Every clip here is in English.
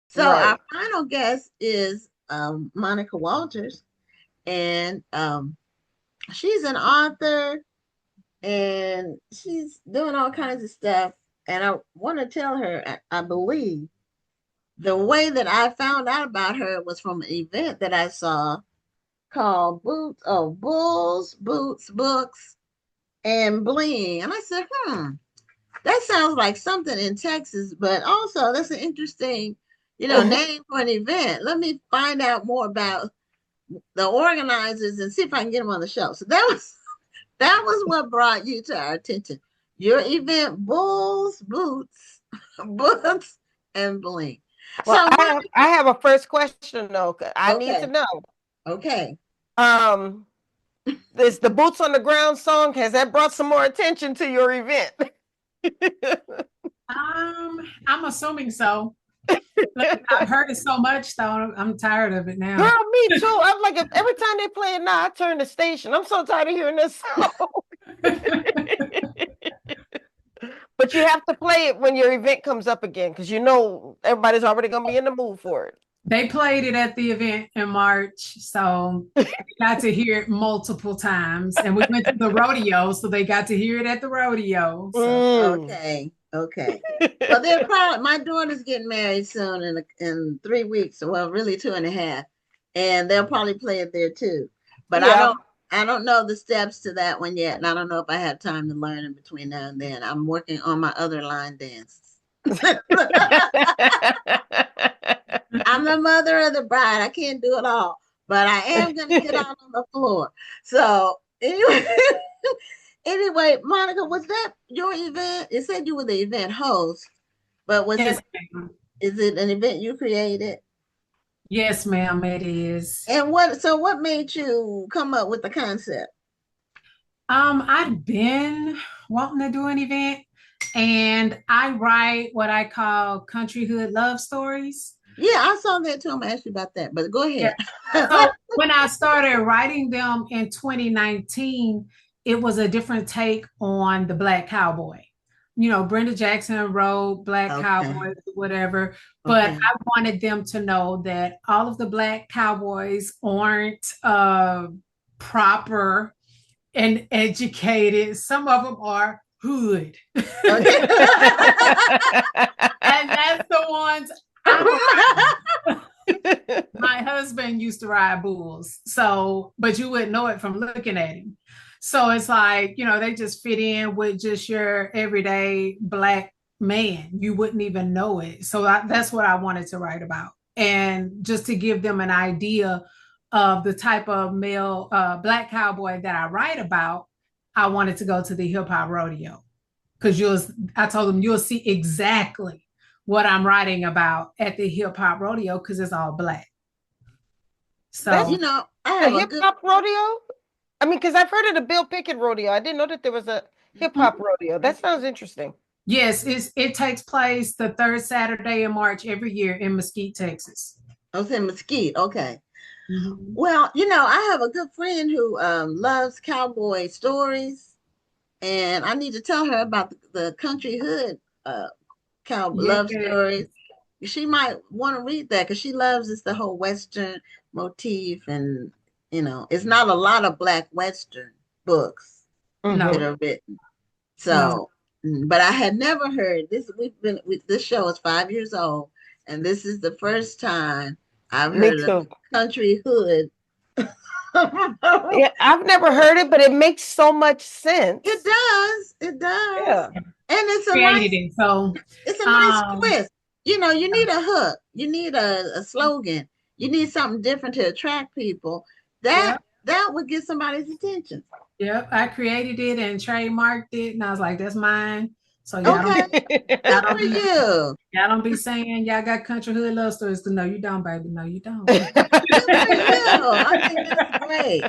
So our Right. final guest is Monica Walters, and she's an author, and she's doing all kinds of stuff. And I want to tell her, I believe the way that I found out about her was from an event that I saw called Bulls, Boots, Books, and Bling. And I said, that sounds like something in Texas, but also that's an interesting, name for an event. Let me find out more about the organizers and see if I can get them on the show. So that was what brought you to our attention. Your event, Bulls, Boots, Books, and Bling. Well, So, I have a first question though. I need to okay, know. okay. Um, this the boots on the ground song, has that brought some more attention to your event? I'm assuming so. Like, I've heard it so much, though. I'm tired of it now. Girl, me too. I'm like, if every time they play it now, I turn the station. I'm so tired of hearing this song. But you have to play it when your event comes up again, because you know everybody's already gonna be in the mood for They played it at the event in March, so it. I got to hear it multiple times. And we went to the rodeo, so they got to hear it at the rodeo. So Mm. Okay, okay. Well, they're probably my daughter's getting married soon in 3 weeks. Well, really 2.5, and they'll probably play it there too. But I Yeah. don't I don't know the steps to that one yet, and I don't know if I have time to learn in between now and then. I'm working on my other line dances. I'm the mother of the bride. I can't do it all, but I am going to get out on the floor. So anyway, anyway, Monica, was that your event? It said you were the event host, but was it? yes, ma'am. Is it an event you created? Yes, ma'am, it is. And what? So what made you come up with the concept? I've been wanting to do an event, and I write what I call country hood love stories. Yeah, I saw that too. I'm gonna ask you about that, but go Yeah. ahead. So when I started writing them in 2019, it was a different take on the Black Cowboy. You know, Brenda Jackson wrote Black Okay. Cowboys, whatever, but Okay. I wanted them to know that all of the Black Cowboys aren't proper and educated. Some of them are hood. Okay. And that's the ones I'm my husband used to ride bulls. So, but you wouldn't know it from looking at him. So it's like, they just fit in with just your everyday Black man. You wouldn't even know it. So that's what I wanted to write about. And just to give them an idea of the type of male Black cowboy that I write about, I wanted to go to the hip hop rodeo because I told them you'll see exactly what I'm writing about at the hip hop rodeo because it's all Black. That's So I a have a hip good. hop rodeo? I mean, because I've heard of the Bill Pickett rodeo. I didn't know that there was a hip hop Mhm. rodeo. That sounds interesting. yes, it takes place the third Saturday in March every year in Mesquite, Texas. I was in Mesquite. Okay. Mhm. Well, I have a good friend who loves cowboy stories, and I need to tell her about the country hood cow Yeah. love stories. She might want to read that because she loves it's the whole Western motif, and it's not a lot of Black Western books that No, Hmm. are written. no. So, but I had never heard this. This show is 5 years old, and this is the first time I've Me heard of too. a country hood. It Yeah, I've never heard it, but it makes so much sense. does. It does. Yeah. And it's a Created nice it. So it's a nice um twist. You need a hook. You need a slogan. You need something different to attract people. yeah, That would get somebody's attention. yeah. I created it and trademarked it and I was like, that's mine. So Okay. y'all Good for don't be you. y'all don't be saying y'all got country hood love stories. No, you don't, baby. No, you don't. Good for you. I think that's great.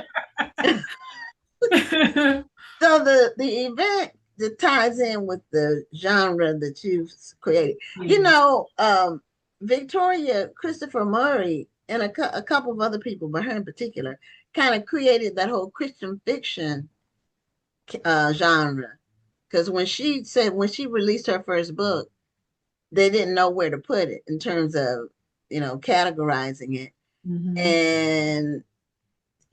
So the event that ties in with the genre that you've created. Yes. Victoria Christopher Murray and a couple of other people, but her in particular, kind of created that whole Christian fiction genre. Because when she released her first book, they didn't know where to put it in terms of categorizing it. Mhm. And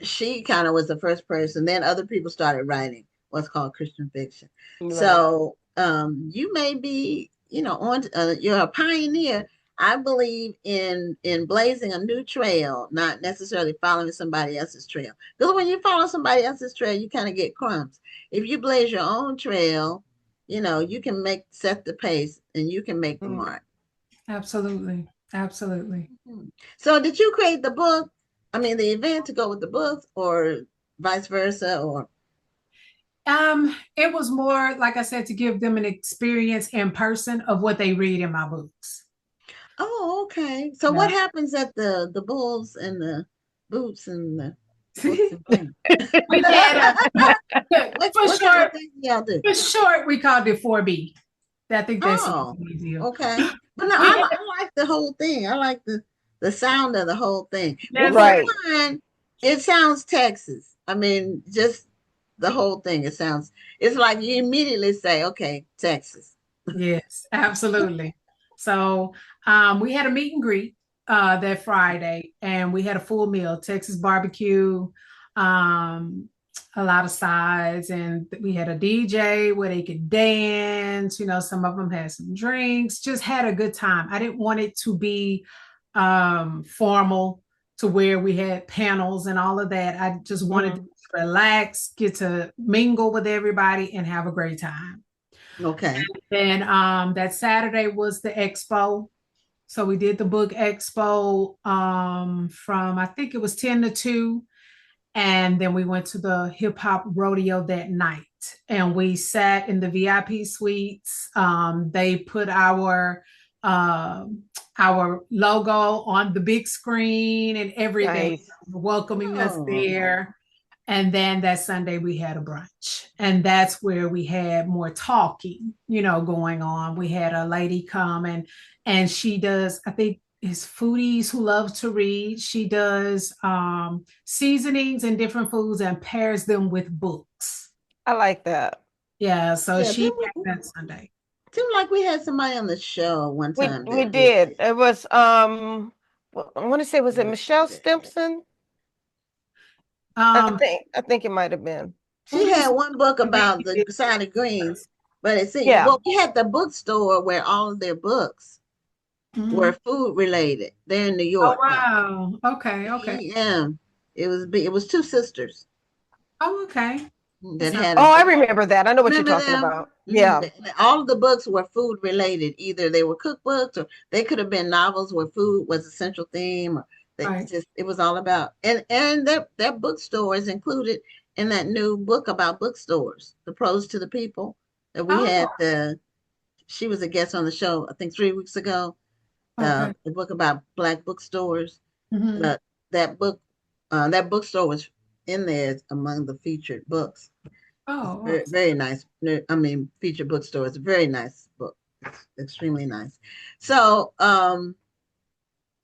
she kind of was the first person. Then other people started writing what's called Christian fiction. Right. So you may be, you're a pioneer. I believe in blazing a new trail, not necessarily following somebody else's trail. Because when you follow somebody else's trail, you kind of get crumbs. If you blaze your own trail, you can set the pace and you can make the mark. Absolutely. Absolutely. So did you create the book? I mean, the event to go with the book, or vice versa, or? It was more, like I said, to give them an experience in person of what they read in my books. Oh, okay. So what happens at the bulls and the boots and the books and things? We had For short, we called it 4B. I think that's easier. Okay. But no, I like the whole thing. I like the sound of the whole thing. Right. It sounds Texas. I mean, just the whole thing. It's like you immediately say, okay, Texas. Yes, absolutely. So we had a meet and greet that Friday, and we had a full meal, Texas barbecue, a lot of sides, and we had a DJ where they could dance. Some of them had some drinks, just had a good time. I didn't want it to be formal to where we had panels and all of that. I just wanted to relax, get to mingle with everybody and have a great time. Okay. And that Saturday was the expo. So we did the book expo from, I think it was 10 to 2. And then we went to the hip hop rodeo that night, and we sat in the VIP suites. They put our logo on the big screen and everything, Nice. welcoming us there. And then that Sunday we had a brunch, and that's where we had more talking, going on. We had a lady come and she does, I think it's foodies who love to read. She does seasonings and different foods and pairs them with books. I like that. Yeah, so she had that Sunday. Seemed like we had somebody on the show one time. We did. It was I want to say, was it Michelle Stimpson? I think it might have been. She had one book about the side of greens, but it seemed we had the bookstore where all of their books were food related. They're in New York. Oh wow! Now. Okay. Yeah, it was two sisters. Oh okay. I remember that. I know what you're talking about. Yeah. All of the books were food related. Either they were cookbooks, or they could have been novels where food was a central theme. Or it was all about, and that bookstore is included in that new book about bookstores, The Prose to the People, that we had. She was a guest on the show, I think 3 weeks ago. The book about Black bookstores. But that bookstore was in there among the featured books. Oh, very, very nice. I mean, featured bookstore. It's a very nice book. It's extremely nice. So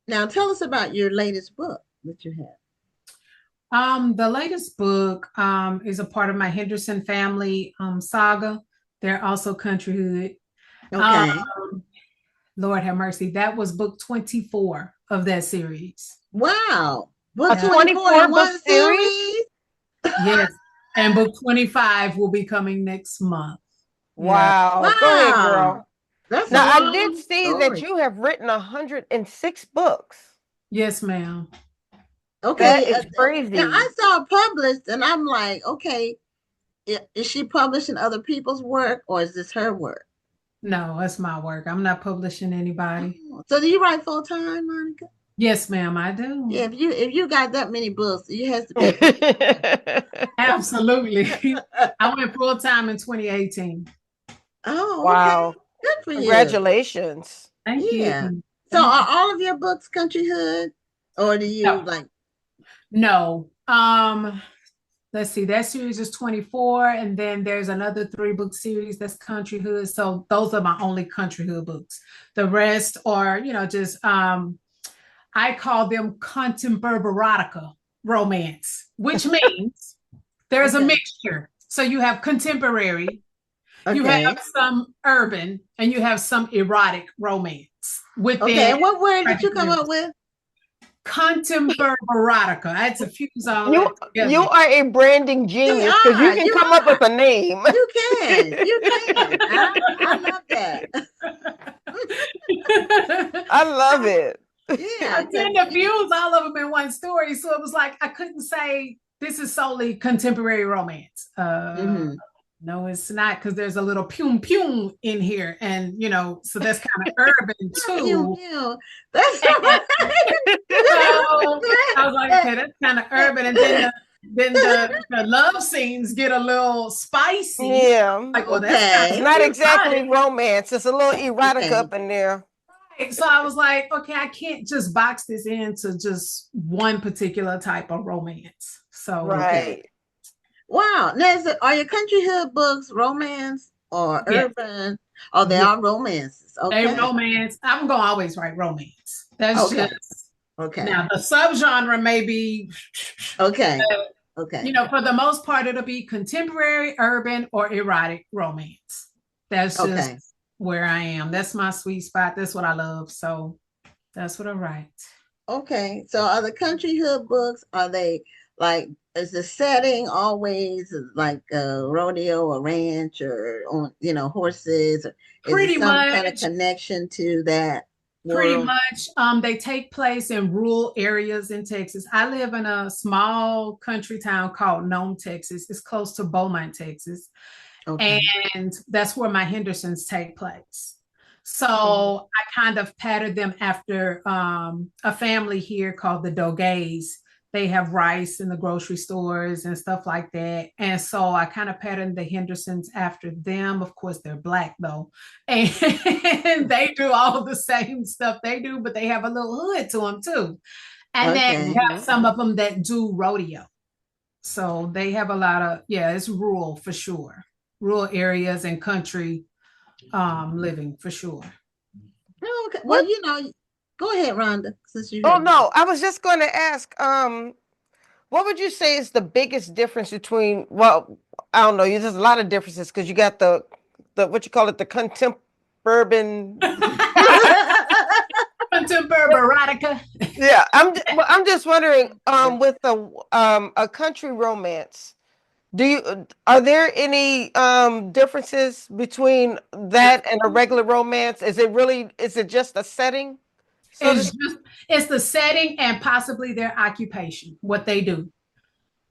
now tell us about your latest book that you have. The latest book is a part of my Henderson family saga. They're also Country Hood. Okay. Lord have mercy. That was book 24 of that series. Wow. Book 24 book series? Yes. And book 25 will be coming next month. Wow. Wow. Go ahead, girl. Now, I did see story. that you have written 106 books. Yes, ma'am. Okay. That is crazy. Now, I saw it published and I'm like, okay, is she publishing other people's work or is this her work? No, it's my work. I'm not publishing anybody. So do you write full time, Monica? Yes, ma'am, I do. Yeah, if you got that many books, you have to be. Absolutely. I went full time in 2018. Oh, wow. Okay. Good for you. Congratulations. Thank you. So are all of your books Country Hood? Or do you like? No. Let's see, that series is 24, and then there's another 3-book series that's Country Hood. So those are my only Country Hood books. The rest are, just I call them contemporarica romance, which means there's a mixture. So you have contemporary, you have some urban, and you have some erotic romance. within Okay, and what word did you come up with? contemporary. That's a fuse all You that together. you are a branding genius because you can come up with a name. You can. I love that. I love it. Yeah. I tend to fuse all of them in one story. So it was like I couldn't say this is solely contemporary romance. No, it's not, because there's a little pum pum in here, and so that's kind of urban too. That's so I was like, okay, that's kind of urban, and then the love scenes get a little spicy. Yeah, like, well, that's it's not exactly romance. It's a little erotica up in there. So I was like, okay, I can't just box this into just one particular type of romance. So right. Wow. Now, are your country hood books romance or urban? Oh, they are romances. Okay. They romance. I'm going to always write romance. That's just okay. Now the subgenre may be okay. For the most part, it'll be contemporary, urban, or erotic romance. That's just where I am. That's my sweet spot. That's what I love. So that's what I write. Okay. So are the country hood books, are they like, is the setting always like a rodeo or ranch or on, horses? Pretty much. Some kind of connection to that world? Pretty much. They take place in rural areas in Texas. I live in a small country town called Nome, Texas. It's close to Beaumont, Texas. Okay. And that's where my Hendersons take place. So I kind of patterned them after a family here called the Dogays. They have rice in the grocery stores and stuff like that. And so I kind of patterned the Hendersons after them. Of course, they're Black though. And they do all the same stuff they do, but they have a little hood to them too. And then we have some of them that do rodeo. So they have a lot of, it's rural for sure. Rural areas and country living for sure. Okay. Well, go ahead, Rhonda. No, I was just going to ask, what would you say is the biggest difference between, well, I don't know, there's a lot of differences because you got the what you call it, the contemporary erotica. Yeah, I'm just wondering, with a country romance, are there any differences between that and a regular romance? Is it just a setting? It's the setting and possibly their occupation, what they do.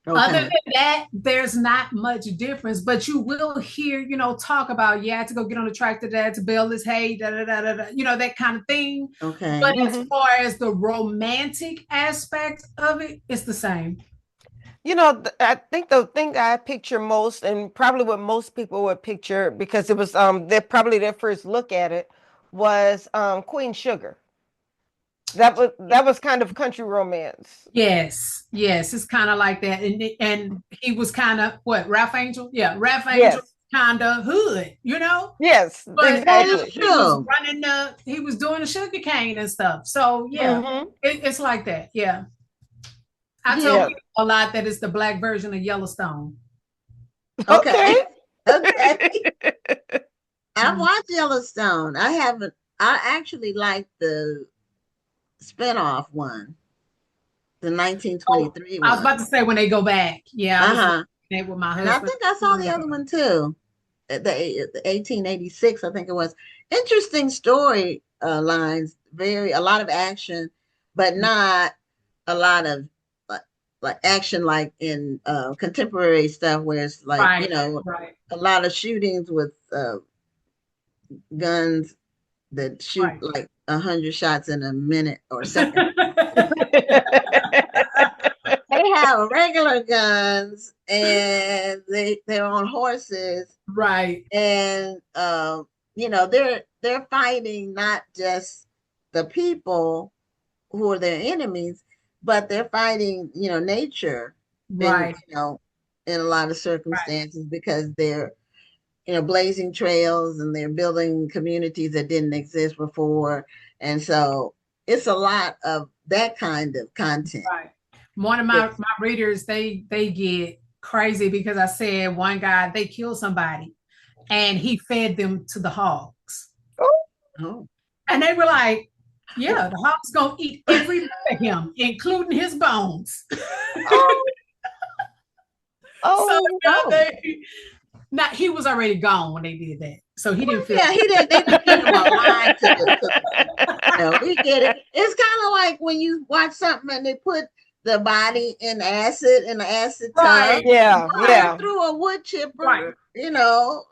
Okay. Other than that, there's not much difference, but you will hear, talk about, I had to go get on the tractor, to bale this hay, that kind of thing. Okay. But as far as the romantic aspect of it, it's the same. I think the thing I picture most, and probably what most people would picture, because it was probably their first look at it, was Queen Sugar. That was kind of country romance. Yes, it's kind of like that, and he was kind of Ralph Angel. Yeah, Ralph Angel kind of hood, Yes, but exactly. He was he was doing the sugar cane and stuff. So it's like that. Yeah, I tell people a lot that it's the Black version of Yellowstone. Okay. I've watched Yellowstone. I haven't. I actually like the spinoff one, the 1923 one. I was about to say when they go back. Yeah. With my husband. And I think I saw the other one too. The 1886, I think it was. Interesting story lines. A lot of action, but not a lot of like action like in contemporary stuff where it's like a lot of shootings with guns that shoot like 100 shots in a minute or second. They have regular guns and they're on horses. Right. And they're fighting not just the people who are their enemies, but they're fighting, nature. Right. In a lot of circumstances because they're blazing trails and they're building communities that didn't exist before. And so it's a lot of that kind of content. Right. One of my readers, they get crazy because I said one guy, they killed somebody and he fed them to the hogs. Oh. And they were like, Yeah, the hog's gonna eat every bit of him, including his bones. Oh, So oh yeah, no. not he was already gone when they did that. So he didn't feel Yeah, he did. They didn't give him a line to we get it. It's kind of like when you watch something and they put the body in acid in the acid tub. right, Yeah, right, yeah. Through a wood right, chipper,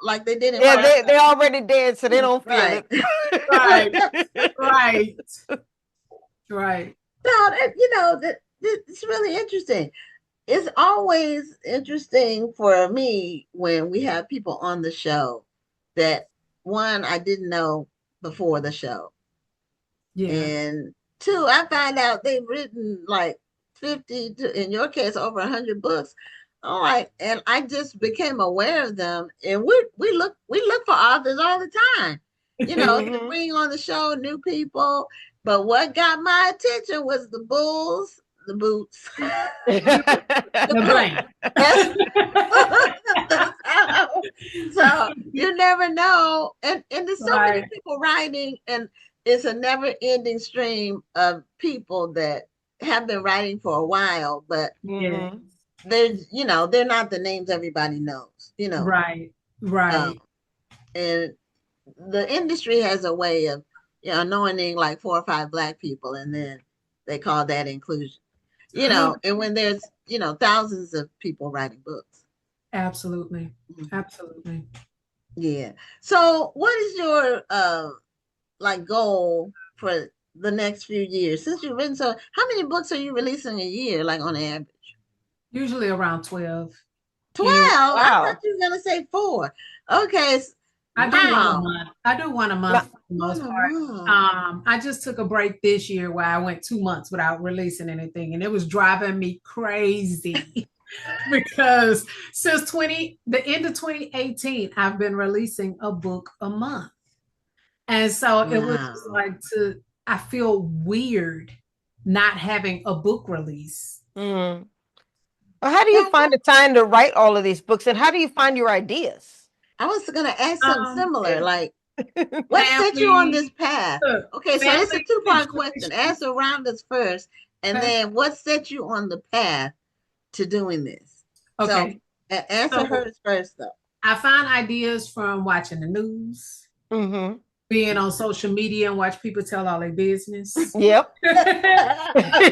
like they did in Yeah, Forrest they're already dead, so they don't feel Gump. right, it. right, right. No, it's really interesting. It's always interesting for me when we have people on the show that one I didn't know before the show, Yeah. and two I find out they've written like 50 to, in your case, over 100 books. All right, and I just became aware of them, and we look for authors all the time, to Mhm. bring on the show new people. But what got my attention was the bulls, the boots, The blank. so you never know, and there's so many Right. people writing, and it's a never-ending stream of people that have been writing for a while, but Yeah. Mhm. they're not the names everybody knows, Right. um, Right. and the industry has a way of anointing like 4 or 5 Black people, and then they call that inclusion, and when there's thousands of people writing books. Absolutely. Absolutely. Yeah. So what is your like goal for the next few years? Since you've written, so how many books are you releasing a year, like on average? Usually around 12. 12. Anyway, I thought Wow. you were gonna say 4. Okay. I do one a Wow. month. I do one a month Now, for the One most a part. month. I just took a break this year where I went 2 months without releasing anything, and it was driving me crazy because since the end of 2018, I've been releasing a book a month. And so it was just Wow. like I feel weird not having a book release. mm. Well, how do you Yeah, find the time to write all of these books, and how do you find your ideas? I was gonna ask something similar. It's Like, what set you on this family, path? look, Okay, so it's a family two-part question. situations. Answer around us first, and Okay. then what set you on the path to doing this? So Okay. answer So hers first, though. I find ideas from watching the news, Mm-hmm. being on social media and watch people tell all their business. Yep.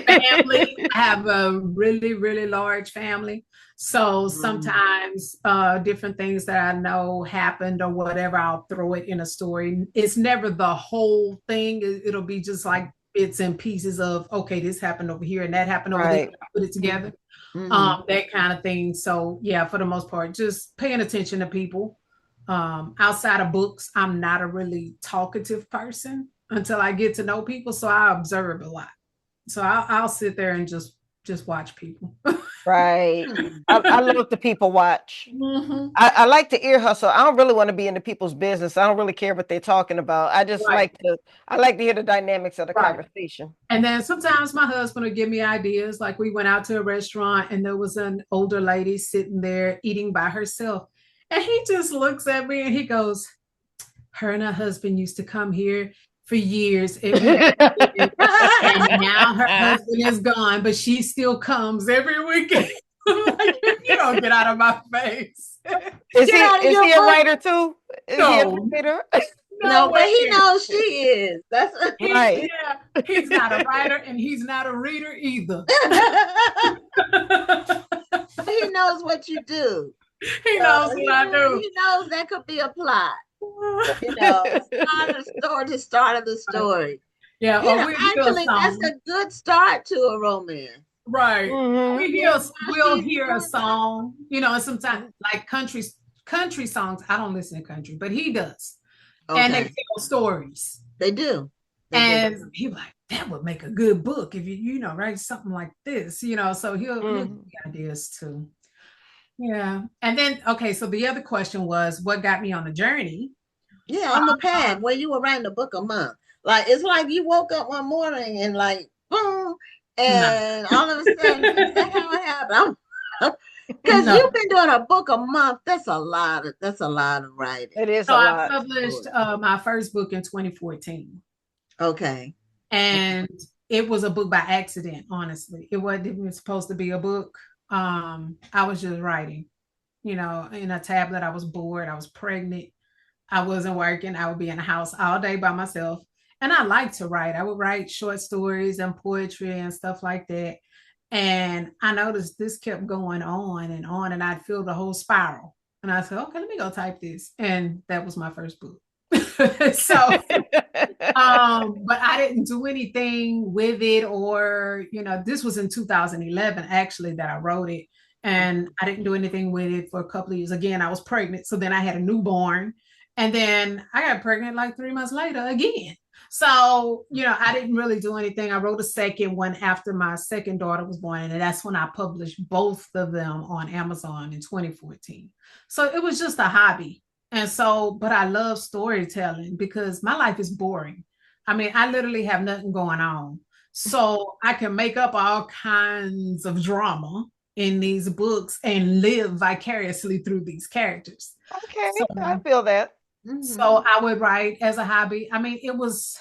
Family. I have a really, really large family. So sometimes different things that I know happened or whatever, I'll throw it in a story. It's never the whole thing. It'll be just like bits and pieces of, okay, this happened over here and that happened over there. Right. Put it together. Mhm. That kind of thing. So yeah, for the most part, just paying attention to people. Outside of books, I'm not a really talkative person until I get to know people. So I observe a lot. So I'll sit there and just watch people. Right. Mhm. I love the people watch. Mhm. I like to ear hustle. I don't really want to be into people's business. I don't really care what they're talking about. I just Right. I like to hear the dynamics of the Right. conversation. And then sometimes my husband will give me ideas. Like we went out to a restaurant and there was an older lady sitting there eating by herself. And he just looks at me and he goes, her and her husband used to come here for years every weekend. And now her husband is gone, but she still comes every weekend. Like, you don't get out of my face. Is Get out of he your a book. writer too? Is he a No. writer? No, but he way. knows she is. That's Right. Yeah, he's not a writer and he's not a reader either. he knows what you do. He knows what I do. He knows that could be a plot. Start of the story. Yeah, or we hear a Actually, that's song. a good start to a romance. Right. Mhm. We'll hear a song, and sometimes like country songs. I don't listen to country, but he does. Okay. And they tell stories. They do. And he's like, that would make a good book if you write something like this, so he'll give me ideas too. Yeah. And then, okay, so the other question was what got me on the journey? Yeah, on the pad where you were writing a book a month. Like, it's like you woke up one morning and like, boom, and all of a sudden, is that how it happened? Because you've been doing a book a month. That's a lot of writing. It is So a I lot. published my first book in 2014. Okay. And it was a book by accident, honestly. It wasn't even supposed to be a book. I was just writing, in a tablet. I was bored. I was pregnant. I wasn't working. I would be in the house all day by myself. And I like to write. I would write short stories and poetry and stuff like that. And I noticed this kept going on, and I'd feel the whole spiral. And I said, okay, let me go type this. And that was my first book. So, but I didn't do anything with it, or, this was in 2011, actually, that I wrote it. And I didn't do anything with it for a couple of years. Again, I was pregnant. So then I had a newborn. And then I got pregnant like 3 months later again. So, I didn't really do anything. I wrote a second one after my second daughter was born. And that's when I published both of them on Amazon in 2014. So it was just a hobby. And so, but I love storytelling because my life is boring. I mean, I literally have nothing going on. So I can make up all kinds of drama in these books and live vicariously through these characters. Okay, so, I feel that. So I would write as a hobby. I mean, it was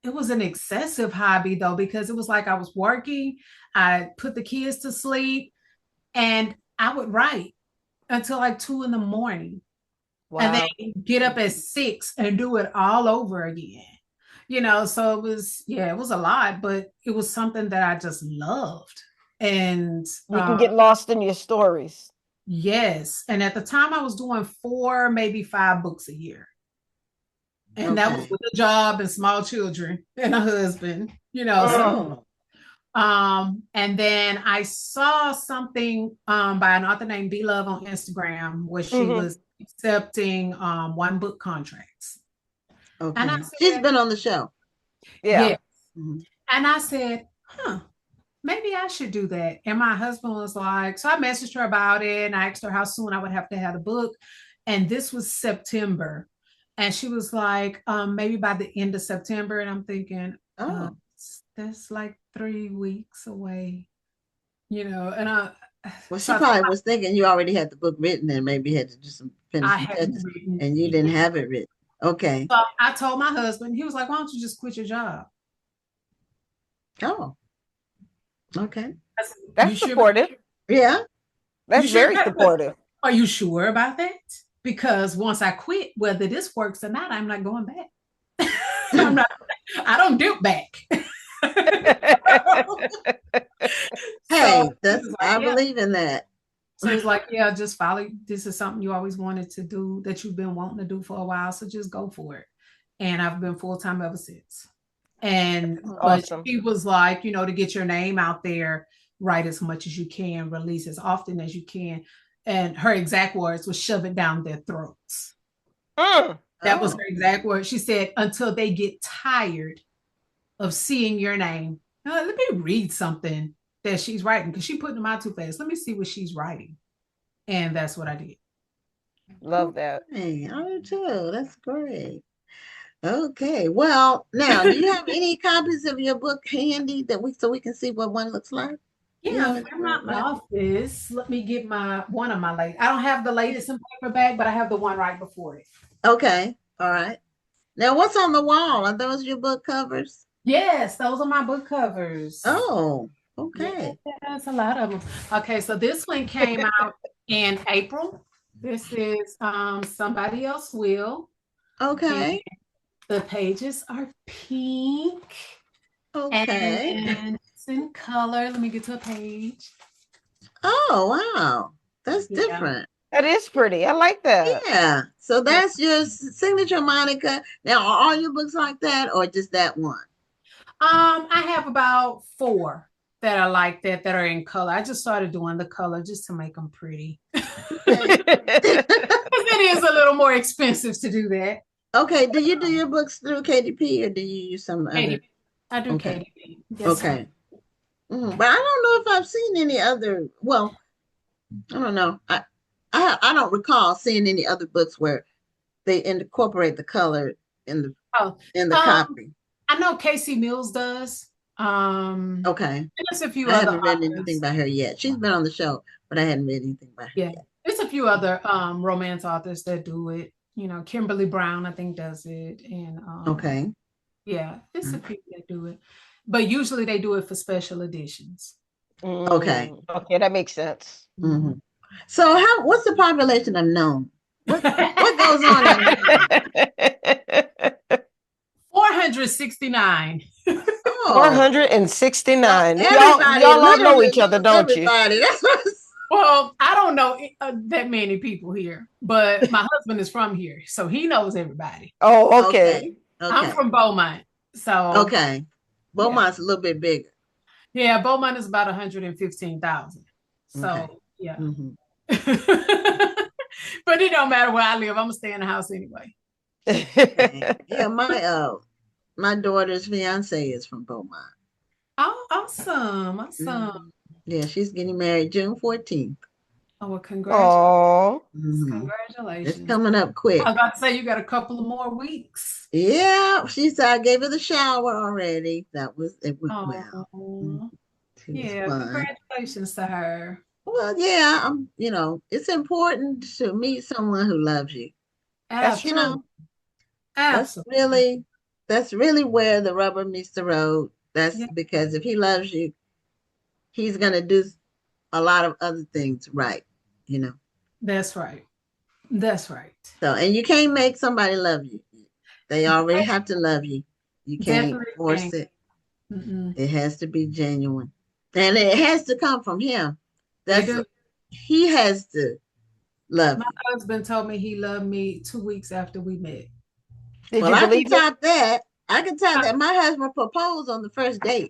an excessive hobby though, because it was like I was working, I put the kids to sleep, and I would write until like 2 a.m. Wow. And then get up at 6 and do it all over again. So it was a lot, but it was something that I just loved. And you can get lost in your stories. Yes. And at the time I was doing 4, maybe 5 books a year. And that was with a job and small children and a husband, So, and then I saw something by an author named B Love on Instagram where she was accepting 1 book contracts. Okay. And she's been on the show. Yeah. Yes. And I said, maybe I should do that. And my husband was like, so I messaged her about it and I asked her how soon I would have to have the book. And this was September. And she was like, maybe by the end of September. And I'm thinking, that's like 3 weeks away, and well, she probably was thinking you already had the book written and maybe had to do some finishing touches and you didn't have it written. Okay. So I told my husband, he was like, why don't you just quit your job? Oh. Okay. That's supportive. Yeah. That's very supportive. Are you sure about that? Because once I quit, whether this works or not, I'm not going back. I don't dip back. Hey, I believe in that. So he's like, yeah, just follow. This is something you always wanted to do, that you've been wanting to do for a while. So just go for it. And I've been full-time ever since. And awesome. But he was like, to get your name out there, write as much as you can, release as often as you can. And her exact words was shove it down their throats. That was her exact word. She said, until they get tired of seeing your name. Now, let me read something that she's writing, because she put them out too fast. Let me see what she's writing. And that's what I did. Love that. Hey, I do too. That's great. Okay. Well, now, do you have any copies of your book handy so we can see what one looks like? Yeah, I'm not in my office. Let me get one of my latest. I don't have the latest in paperback, but I have the one right before it. Okay. All right. Now, what's on the wall? Are those your book covers? Yes, those are my book covers. Oh, okay. Yeah, that's a lot of them. Okay, so this one came out in April. This is Somebody Else Will. Okay. And the pages are pink. Okay. And it's in color. Let me get to a page. Oh, wow. That's different. That is pretty. I like that. Yeah. So that's your signature, Monica. Now, are all your books like that or just that one? I have about 4 that are like that are in color. I just started doing the color just to make them pretty. It is a little more expensive to do that. Okay. Do you do your books through KDP or do you use some other? I do KDP. Yes, okay. But I don't know if I've seen any other. Well, I don't know. I don't recall seeing any other books where they incorporate the color in the copy. I know Casey Mills does. Okay. There's a few I other haven't read anything by her yet. She's been on the show, but I hadn't read anything by her yet. There's a few other romance authors that do it. Kimberly Brown, I think, does it. And okay. Yeah, it's a few that do it. But usually they do it for special editions. Okay. Okay, that makes sense. Hmm. So what's the population of gnome? What goes on in gnome? 469. Oh, 469. everybody, Y'all all know literally each other, knows don't you? everybody. That's what Well, I don't know that many people here, but my husband is from here, so he knows everybody. Oh, okay. okay. I'm Okay. from Beaumont, so Okay. Beaumont's a little bit bigger. yeah, Beaumont is about 115,000. So Okay. yeah. Mhm. But it don't matter where I live. I'm gonna stay in the house anyway. Okay. Yeah, my daughter's fiance is from Beaumont. Oh, awesome. Mhm. Yeah, she's getting married June 14th. Oh, well, Oh, Mhm. It's congratulations. coming up quick. I was about to say you got a couple of more weeks. Yeah, she said I gave her the shower already. It went well. Oh, It was yeah, fun. congratulations to her. Well, yeah, it's important to meet someone who loves you. that's Absolutely. true. That's Absolutely. really where the rubber meets the road. That's Yeah. because if he loves you, he's gonna do a lot of other things right, you know. That's right. That's right. So, and you can't make somebody love you. They already have to love you. You can't Definitely force can't. it. Mm-mm. It has to be genuine. And it has to come from him. They do. He has to love My you. husband told me he loved me 2 weeks after we met. Did Well, you I can believe it? top that. I can top that. My husband proposed on the first date.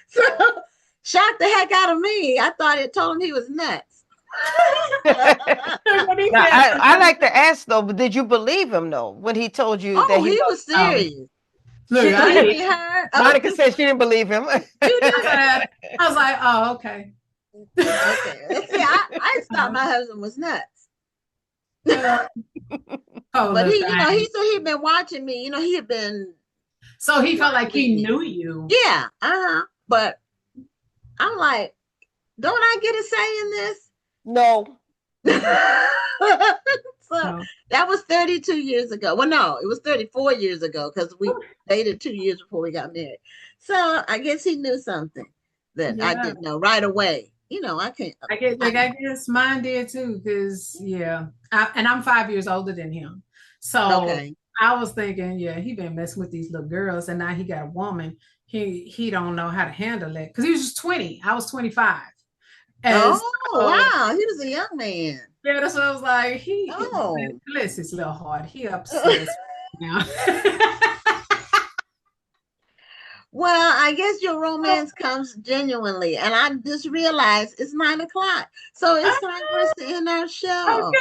So shocked the heck out of me. I thought it told him he was nuts. What he Now, said, I like to ask though, but did you believe him though when he told you that Oh, he he was? was serious. Look, She I couldn't did. be heard. Monica said she didn't believe him. You did. I was like, oh, okay. Okay. See, I just thought my husband was nuts. Oh, But look, he said he'd been watching me. He had been. so he felt like he knew you. Yeah. But I'm like, don't I get a say in this? No. So No. that was 32 years ago. Well, no, it was 34 years ago because we dated 2 years before we got married. So I guess he knew something that I Yeah. didn't know right away. I can't. I guess mine did too, because and I'm 5 years older than him. So Okay. I was thinking, yeah, he been messing with these little girls, and now he got a woman. He don't know how to handle it because he was just 20. I was 25. And Oh, so, wow. He was a young man. yeah, that's what I was like. Oh. Bless his little heart. He upstairs now. Well, I guess your romance comes genuinely. And I just realized it's 9:00. So it's time for us to end our show. Okay.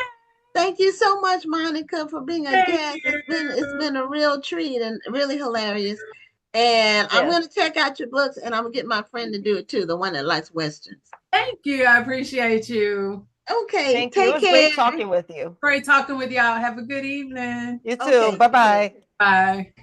Thank you so much, Monica, for being a Thank guest. It's been a real treat and really hilarious. And I'm Yes. going to check out your books, and I'm going to get my friend to do it too, the one that likes Westerns. Thank you. I appreciate you. Okay, Thank you. It take was care. great talking with you. Great talking with y'all. Have a good evening. You too. Okay, Bye-bye. Bye.